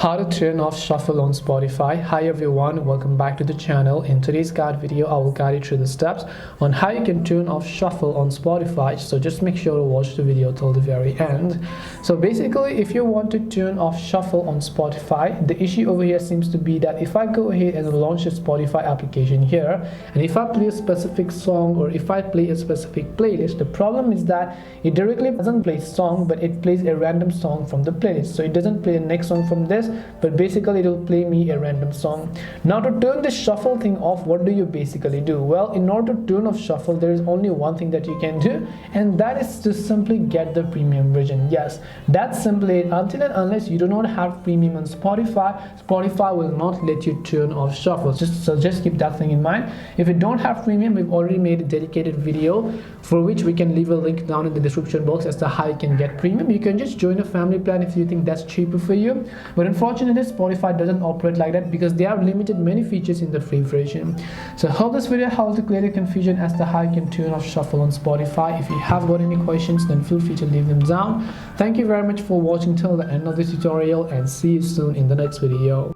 How to turn off shuffle on Spotify. Hi everyone, welcome back to the channel. In today's guide video, I will guide you through the steps on how you can turn off shuffle on Spotify. So just make sure to watch the video till the very end. So basically, if you want to turn off shuffle on Spotify, the issue over here seems to be that if I go ahead and launch the Spotify application here, and if I play a specific song or if I play a specific playlist, the problem is that it directly doesn't play song, but it plays a random song from the playlist. So it doesn't play the next song from this, but basically it will play me a random song. Now to turn the shuffle thing off, what do you basically do? Well, in order to turn off shuffle, there is only one thing that you can do, and that is to simply get the premium version. Yes, that's simply it. Until and unless you do not have premium on Spotify will not let you turn off shuffle. Just keep that thing in mind. If you don't have premium, we've already made a dedicated video for which we can leave a link down in the description box as to how you can get premium. You can just join a family plan if you think that's cheaper for you, but unfortunately Spotify doesn't operate like that because they have limited many features in the free version. So I hope this video helped to clear the confusion as to how you can turn off shuffle on Spotify. If you have got any questions, then feel free to leave them down. Thank you very much for watching till the end of this tutorial, and see you soon in the next video.